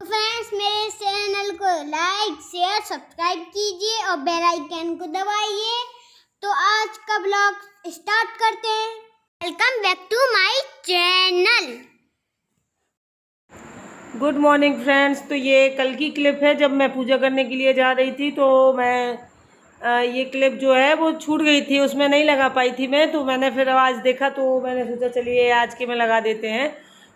Friends, मेरे channel को like share subscribe कीजिए और बेल आइकन को दबाइए। तो आज का ब्लॉग स्टार्ट करते हैं। Welcome back to my channel. Good morning friends. तो ये कल की क्लिप है जब मैं पूजा करने के लिए जा रही थी। तो मैं ये क्लिप जो है वो छूट गई थी, उसमें नहीं लगा पाई थी मैं। तो मैंने फिर आज देखा तो मैंने सोचा चलिए आज के में लगा देते हैं,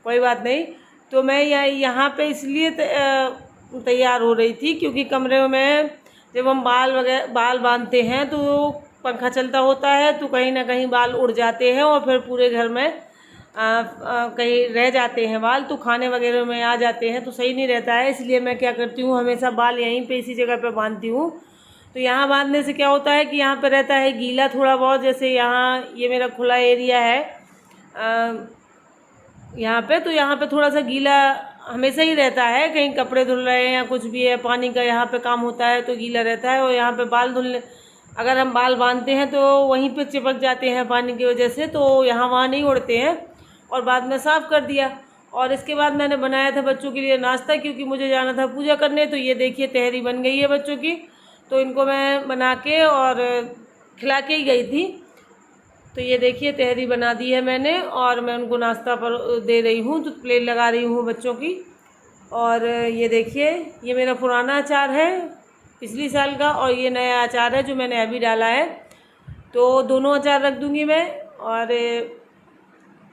कोई बात नहीं। तो मैं यहाँ पे इसलिए तैयार हो रही थी क्योंकि कमरे में जब हम बाल बांधते हैं तो पंखा चलता होता है तो कहीं ना कहीं बाल उड़ जाते हैं और फिर पूरे घर में कहीं रह जाते हैं बाल, तो खाने वगैरह में आ जाते हैं तो सही नहीं रहता है। इसलिए मैं क्या करती हूँ, हमेशा बाल यहीं पे इसी जगह पे बांधती हूँ। तो यहाँ बांधने से क्या होता है कि यहाँ पे रहता है गीला थोड़ा बहुत। जैसे यहाँ ये मेरा खुला एरिया है यहाँ पे, तो यहाँ पे थोड़ा सा गीला हमेशा ही रहता है। कहीं कपड़े धुल रहे हैं या कुछ भी है, पानी का यहाँ पे काम होता है तो गीला रहता है। और यहाँ पे बाल धुलने अगर हम बाल बांधते हैं तो वहीं पे चिपक जाते हैं पानी की वजह से, तो यहाँ वहाँ नहीं उड़ते हैं। और बाद में साफ़ कर दिया। और इसके बाद मैंने बनाया था बच्चों के लिए नाश्ता, क्योंकि मुझे जाना था पूजा करने। तो ये देखिए तहरी बन गई है बच्चों की। तो इनको मैं बना के और खिला के ही गई थी। तो ये देखिए तहरी बना दी है मैंने और मैं उनको नाश्ता पर दे रही हूँ, तो प्लेट लगा रही हूँ बच्चों की। और ये देखिए ये मेरा पुराना अचार है पिछली साल का, और ये नया अचार है जो मैंने अभी डाला है। तो दोनों अचार रख दूँगी मैं।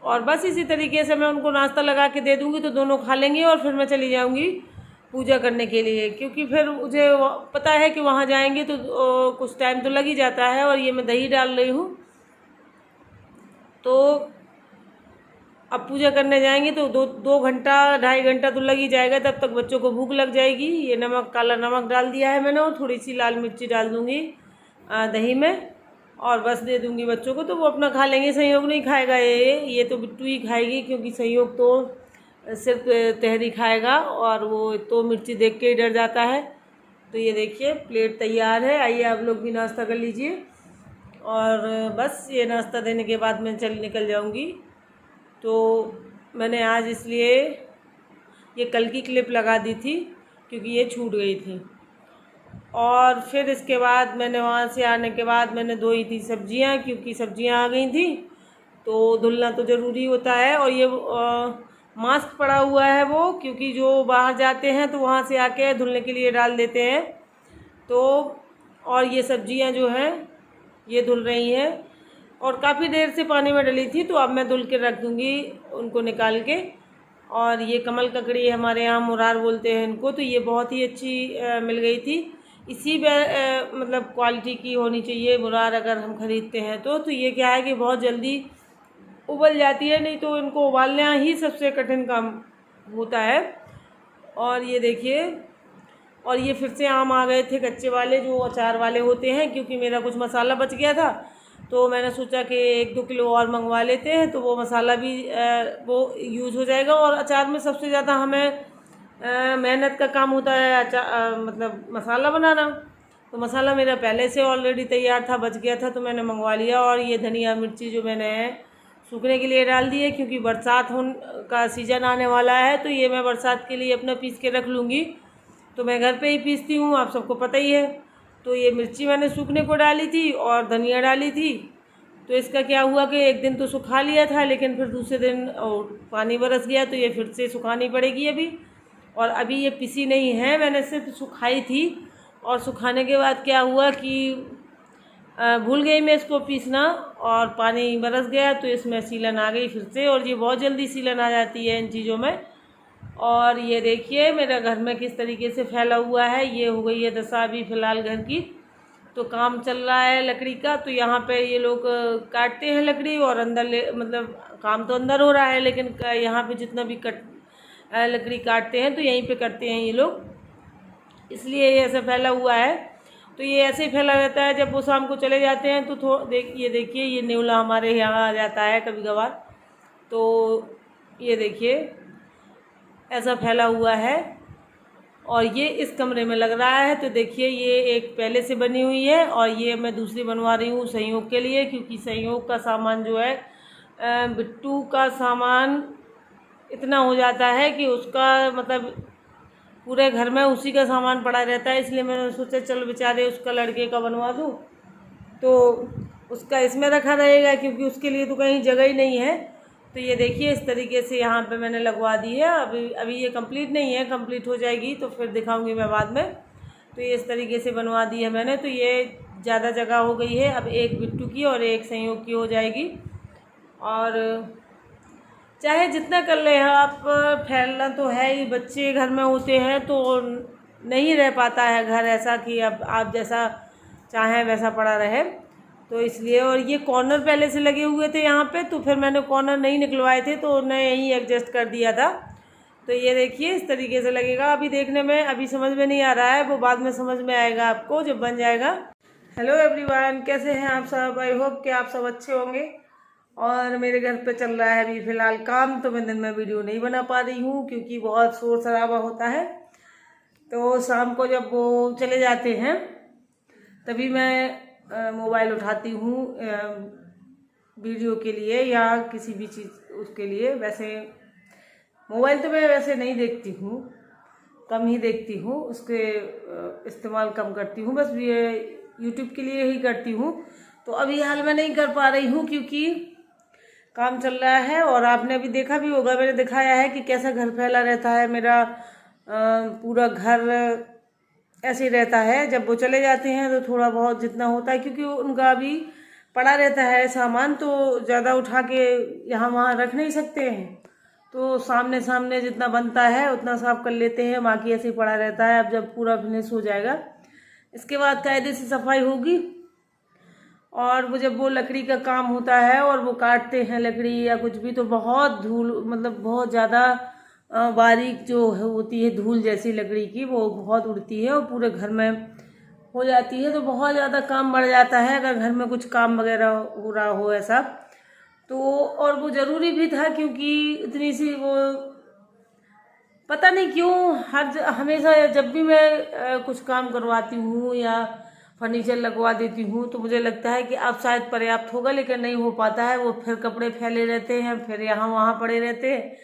और बस इसी तरीके से मैं उनको नाश्ता लगा के दे दूँगी तो दोनों खा लेंगे। और फिर मैं चली जाऊँगी पूजा करने के लिए, क्योंकि फिर मुझे पता है कि वहाँ जाएंगे तो कुछ टाइम तो लग ही जाता है। और ये मैं दही डाल रही हूँ, तो अब पूजा करने जाएंगे तो दो घंटा 2.5 घंटा तो लग ही जाएगा। तब तक बच्चों को भूख लग जाएगी। ये नमक, काला नमक डाल दिया है मैंने, और थोड़ी सी लाल मिर्ची डाल दूँगी दही में, और बस दे दूँगी बच्चों को तो वो अपना खा लेंगे। सहयोग नहीं खाएगा ये तो बिट्टू ही खाएगी, क्योंकि सहयोग तो सिर्फ तहरी खाएगा और वो तो मिर्ची देख के ही डर जाता है। तो ये देखिए प्लेट तैयार है, आइए आप लोग भी नाश्ता कर लीजिए। और बस ये नाश्ता देने के बाद मैं निकल जाऊँगी। तो मैंने आज इसलिए ये कल की क्लिप लगा दी थी क्योंकि ये छूट गई थी। और फिर इसके बाद मैंने वहाँ से आने के बाद मैंने धोई थी सब्जियाँ, क्योंकि सब्जियाँ आ गई थी तो धुलना तो ज़रूरी होता है। और ये मास्क पड़ा हुआ है वो, क्योंकि जो बाहर जाते हैं तो वहाँ से आके धुलने के लिए डाल देते हैं। तो और ये सब्जियाँ जो हैं ये धुल रही हैं, और काफ़ी देर से पानी में डली थी, तो अब मैं धुल के रख दूँगी उनको निकाल के। और ये कमल ककड़ी हमारे यहाँ मुरार बोलते हैं इनको, तो ये बहुत ही अच्छी मिल गई थी। इसी मतलब क्वालिटी की होनी चाहिए मुरार अगर हम ख़रीदते हैं तो ये क्या है कि बहुत जल्दी उबल जाती है, नहीं तो इनको उबालना ही सबसे कठिन काम होता है। और ये देखिए, और ये फिर से आम आ गए थे कच्चे वाले जो अचार वाले होते हैं, क्योंकि मेरा कुछ मसाला बच गया था तो मैंने सोचा कि 1-2 किलो और मंगवा लेते हैं, तो वो मसाला भी वो यूज़ हो जाएगा। और अचार में सबसे ज़्यादा हमें मेहनत का काम होता है मतलब मसाला बनाना। तो मसाला मेरा पहले से ऑलरेडी तैयार था, बच गया था, तो मैंने मंगवा लिया। और ये धनिया मिर्ची जो मैंने सूखने के लिए डाल दी है, क्योंकि बरसात का सीज़न आने वाला है, तो ये मैं बरसात के लिए अपना पीस के रख लूँगी। तो मैं घर पे ही पीसती हूँ, आप सबको पता ही है। तो ये मिर्ची मैंने सूखने को डाली थी और धनिया डाली थी। तो इसका क्या हुआ कि एक दिन तो सुखा लिया था, लेकिन फिर दूसरे दिन पानी बरस गया, तो ये फिर से सुखानी पड़ेगी अभी। और अभी ये पिसी नहीं है, मैंने सिर्फ सुखाई थी। और सुखाने के बाद क्या हुआ कि भूल गई मैं इसको पीसना, और पानी बरस गया तो इसमें सीलन आ गई फिर से। और ये बहुत जल्दी सीलन आ जाती है इन चीज़ों में। और ये देखिए मेरा घर में किस तरीके से फैला हुआ है। ये हो गई है दशा अभी फ़िलहाल घर की। तो काम चल रहा है लकड़ी का, तो यहाँ पे ये लोग काटते हैं लकड़ी और अंदर मतलब काम तो अंदर हो रहा है, लेकिन यहाँ पे जितना भी लकड़ी काटते हैं तो यहीं पे करते हैं ये लोग, इसलिए ये ऐसा फैला हुआ है। तो ये ऐसे ही फैला रहता है। जब वो शाम को चले जाते हैं तो देखिए ये नेवला हमारे यहाँ आ जाता है कभी कभार। तो ये देखिए ऐसा फैला हुआ है, और ये इस कमरे में लग रहा है। तो देखिए ये एक पहले से बनी हुई है, और ये मैं दूसरी बनवा रही हूँ संयोग के लिए, क्योंकि संयोग का सामान जो है बिट्टू का सामान इतना हो जाता है कि उसका मतलब पूरे घर में उसी का सामान पड़ा रहता है, इसलिए मैंने सोचा चलो बेचारे उसका लड़के का बनवा दूँ, तो उसका इसमें रखा रहेगा क्योंकि उसके लिए तो कहीं जगह ही नहीं है। तो ये देखिए इस तरीके से यहाँ पे मैंने लगवा दी है। अभी अभी ये कंप्लीट नहीं है, कंप्लीट हो जाएगी तो फिर दिखाऊंगी मैं बाद में। तो ये इस तरीके से बनवा दी है मैंने। तो ये ज़्यादा जगह हो गई है, अब एक बिट्टू की और एक संयोग की हो जाएगी। और चाहे जितना कर ले आप, फैलना तो है ही, बच्चे घर में होते हैं तो नहीं रह पाता है घर ऐसा कि अब आप जैसा चाहें वैसा पड़ा रहे, तो इसलिए। और ये कॉर्नर पहले से लगे हुए थे यहाँ पे, तो फिर मैंने कॉर्नर नहीं निकलवाए थे तो उन्हें यहीं एडजस्ट कर दिया था। तो ये देखिए इस तरीके से लगेगा। अभी देखने में अभी समझ में नहीं आ रहा है, वो बाद में समझ में आएगा आपको जब बन जाएगा। हेलो एवरीवन, कैसे हैं आप सब? आई होप कि आप सब अच्छे होंगे। और मेरे घर पे चल रहा है अभी फ़िलहाल काम, तो मैं दिन में वीडियो नहीं बना पा रही हूँ क्योंकि बहुत शोर शराबा होता है। तो शाम को जब वो चले जाते हैं तभी मैं मोबाइल उठाती हूँ वीडियो के लिए या किसी भी चीज़ उसके लिए। वैसे मोबाइल तो मैं वैसे नहीं देखती हूँ, कम ही देखती हूँ, उसके इस्तेमाल कम करती हूँ, बस ये यूट्यूब के लिए ही करती हूँ। तो अभी हाल में नहीं कर पा रही हूँ क्योंकि काम चल रहा है। और आपने अभी देखा भी होगा, मैंने दिखाया है कि कैसा घर फैला रहता है मेरा। पूरा घर ऐसे ही रहता है। जब वो चले जाते हैं तो थोड़ा बहुत जितना होता है, क्योंकि उनका अभी पड़ा रहता है सामान, तो ज़्यादा उठा के यहाँ वहाँ रख नहीं सकते हैं, तो सामने सामने जितना बनता है उतना साफ कर लेते हैं, बाकी ऐसे ही पड़ा रहता है। अब जब पूरा फिनिश हो जाएगा इसके बाद कायदे से सफाई होगी। और वो जब वो लकड़ी का काम होता है और वो काटते हैं लकड़ी या कुछ भी, तो बहुत धूल, मतलब बहुत ज़्यादा बारीक जो होती है धूल जैसी लकड़ी की, वो बहुत उड़ती है और पूरे घर में हो जाती है। तो बहुत ज़्यादा काम बढ़ जाता है अगर घर में कुछ काम वगैरह हो रहा हो ऐसा तो। और वो ज़रूरी भी था क्योंकि इतनी सी वो, पता नहीं क्यों हमेशा जब भी मैं कुछ काम करवाती हूँ या फर्नीचर लगवा देती हूँ तो मुझे लगता है कि अब शायद पर्याप्त होगा, लेकिन नहीं हो पाता है। वो फिर कपड़े फैले रहते हैं, फिर यहाँ वहाँ पड़े रहते हैं,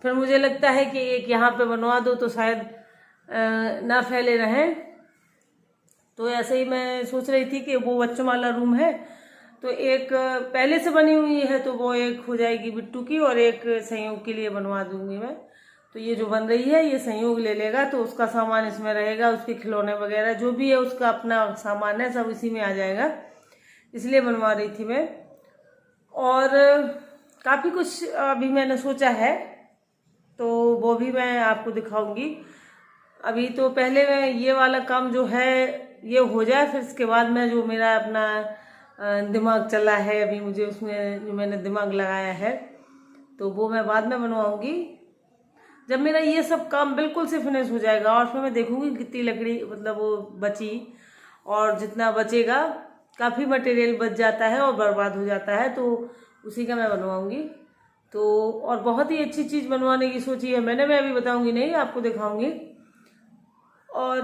फिर मुझे लगता है कि एक यहाँ पे बनवा दो तो शायद ना फैले रहें। तो ऐसे ही मैं सोच रही थी कि वो बच्चों वाला रूम है तो एक पहले से बनी हुई है, तो वो एक हो जाएगी बिट्टू की और एक संयोग के लिए बनवा दूंगी मैं। तो ये जो बन रही है ये संयोग ले लेगा, तो उसका सामान इसमें रहेगा, उसके खिलौने वगैरह जो भी है उसका अपना सामान है सब इसी में आ जाएगा, इसलिए बनवा रही थी मैं। और काफ़ी कुछ अभी मैंने सोचा है तो वो भी मैं आपको दिखाऊंगी। अभी तो पहले मैं ये वाला काम जो है ये हो जाए, फिर इसके बाद में जो मेरा अपना दिमाग चला है अभी मुझे, उसमें जो मैंने दिमाग लगाया है तो वो मैं बाद में बनवाऊंगी जब मेरा ये सब काम बिल्कुल से फिनिश हो जाएगा। और फिर मैं देखूंगी कितनी लकड़ी मतलब वो बची, और जितना बचेगा काफ़ी मटेरियल बच जाता है और बर्बाद हो जाता है, तो उसी का मैं बनवाऊंगी। तो और बहुत ही अच्छी चीज़ बनवाने की सोची है मैंने, मैं अभी बताऊंगी नहीं, आपको दिखाऊंगी। और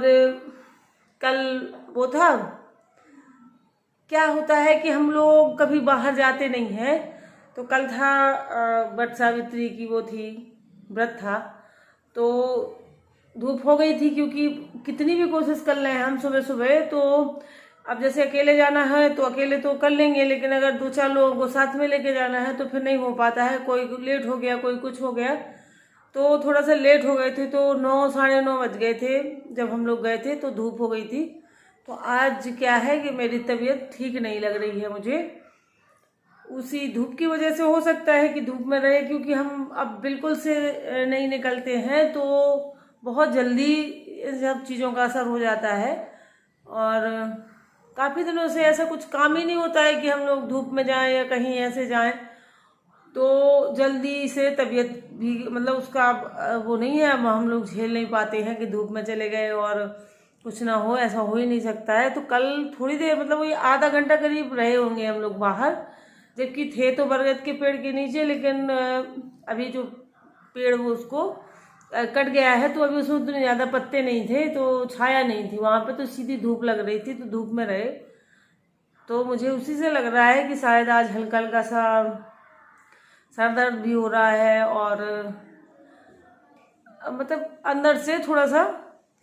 कल वो था, क्या होता है कि हम लोग कभी बाहर जाते नहीं हैं, तो कल था वट सावित्री की वो थी, व्रत था, तो धूप हो गई थी क्योंकि कितनी भी कोशिश कर रहे हैं हम सुबह सुबह, तो अब जैसे अकेले जाना है तो अकेले तो कर लेंगे, लेकिन अगर 2-4 लोगों को साथ में लेके जाना है तो फिर नहीं हो पाता है। कोई लेट हो गया, कोई कुछ हो गया, तो थोड़ा सा लेट हो गए थे, तो 9 साढ़े 9 बज गए थे जब हम लोग गए थे, तो धूप हो गई थी। तो आज क्या है कि मेरी तबीयत ठीक नहीं लग रही है मुझे, उसी धूप की वजह से हो सकता है कि धूप में रहे, क्योंकि हम अब बिल्कुल से नहीं निकलते हैं तो बहुत जल्दी इन सब चीज़ों का असर हो जाता है। और काफ़ी दिनों से ऐसा कुछ काम ही नहीं होता है कि हम लोग धूप में जाएं या कहीं ऐसे जाएं, तो जल्दी से तबीयत भी मतलब उसका वो नहीं है, अब हम लोग झेल नहीं पाते हैं कि धूप में चले गए और कुछ ना हो, ऐसा हो ही नहीं सकता है। तो कल थोड़ी देर मतलब वही आधा घंटा करीब रहे होंगे हम लोग बाहर, जबकि थे तो बरगद के पेड़ के नीचे, लेकिन अभी जो पेड़ वो उसको कट गया है तो अभी उसमें उतने ज़्यादा पत्ते नहीं थे, तो छाया नहीं थी वहाँ पे, तो सीधी धूप लग रही थी, तो धूप में रहे। तो मुझे उसी से लग रहा है कि शायद आज हल्का हल्का सा सर दर्द भी हो रहा है और मतलब अंदर से थोड़ा सा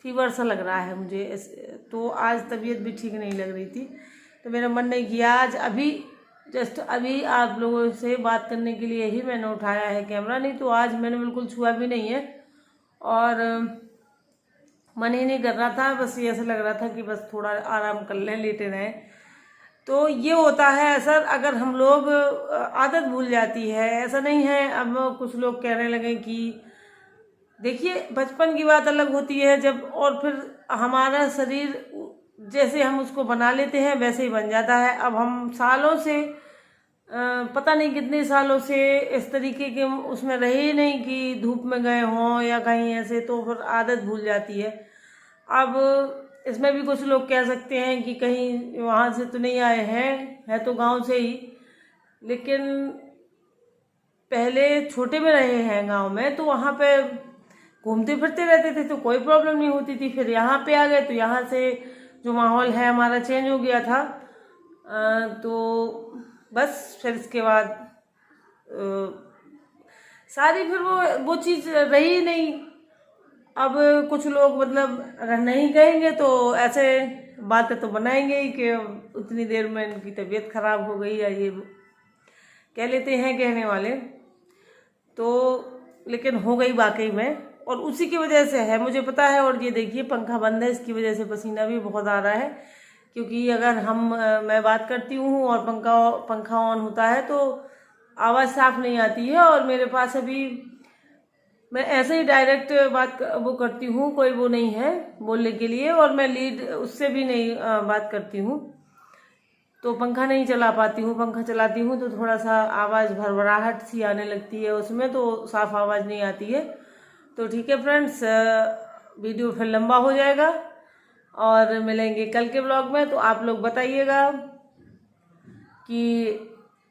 फीवर सा लग रहा है मुझे तो आज तबीयत भी ठीक नहीं लग रही थी, तो मेरा मन नहीं किया आज। अभी जस्ट अभी आप लोगों से बात करने के लिए ही मैंने उठाया है कैमरा, नहीं तो आज मैंने बिल्कुल छुआ भी नहीं है और मन ही नहीं कर रहा था। बस ये ऐसा लग रहा था कि बस थोड़ा आराम कर लें, लेटे रहें। तो ये होता है असर अगर हम लोग आदत भूल जाती है, ऐसा नहीं है। अब कुछ लोग कहने लगे कि देखिए बचपन की बात अलग होती है जब, और फिर हमारा शरीर जैसे हम उसको बना लेते हैं वैसे ही बन जाता है। अब हम सालों से पता नहीं कितने सालों से इस तरीके के उसमें रहे ही नहीं कि धूप में गए हों या कहीं ऐसे, तो फिर आदत भूल जाती है। अब इसमें भी कुछ लोग कह सकते हैं कि कहीं वहाँ से तो नहीं आए हैं, है तो गांव से ही, लेकिन पहले छोटे में रहे हैं गांव में, तो वहाँ पे घूमते फिरते रहते थे तो कोई प्रॉब्लम नहीं होती थी। फिर यहाँ पे आ गए तो यहाँ से जो माहौल है हमारा चेंज हो गया था। तो बस फिर इसके बाद सारी फिर वो चीज़ रही नहीं। अब कुछ लोग मतलब अगर नहीं कहेंगे तो ऐसे बातें तो बनाएंगे ही कि उतनी देर में इनकी तबीयत खराब हो गई, या ये कह लेते हैं कहने वाले। तो लेकिन हो गई वाकई में, और उसी की वजह से है मुझे पता है। और ये देखिए पंखा बंद है, इसकी वजह से पसीना भी बहुत आ रहा है, क्योंकि अगर मैं बात करती हूँ और पंखा ऑन होता है तो आवाज़ साफ नहीं आती है। और मेरे पास अभी मैं ऐसे ही डायरेक्ट बात वो करती हूँ, कोई वो नहीं है बोलने के लिए, और मैं लीड उससे भी नहीं बात करती हूँ, तो पंखा नहीं चला पाती हूँ। पंखा चलाती हूँ तो थोड़ा सा आवाज़ भरभराहट सी आने लगती है उसमें, तो साफ आवाज़ नहीं आती है। तो ठीक है फ्रेंड्स, वीडियो फिर लंबा हो जाएगा और मिलेंगे कल के ब्लॉग में। तो आप लोग बताइएगा कि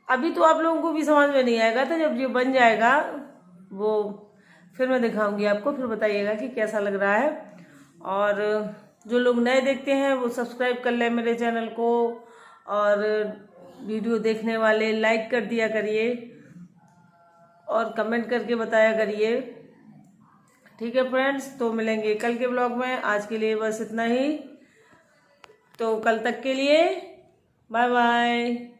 अभी तो आप लोगों को भी समझ में नहीं आएगा, तो जब ये बन जाएगा वो फिर मैं दिखाऊंगी आपको, फिर बताइएगा कि कैसा लग रहा है। और जो लोग नए देखते हैं वो सब्सक्राइब कर लें मेरे चैनल को, और वीडियो देखने वाले लाइक कर दिया करिए और कमेंट करके बताया करिए। ठीक है फ्रेंड्स, तो मिलेंगे कल के ब्लॉग में। आज के लिए बस इतना ही, तो कल तक के लिए बाय बाय।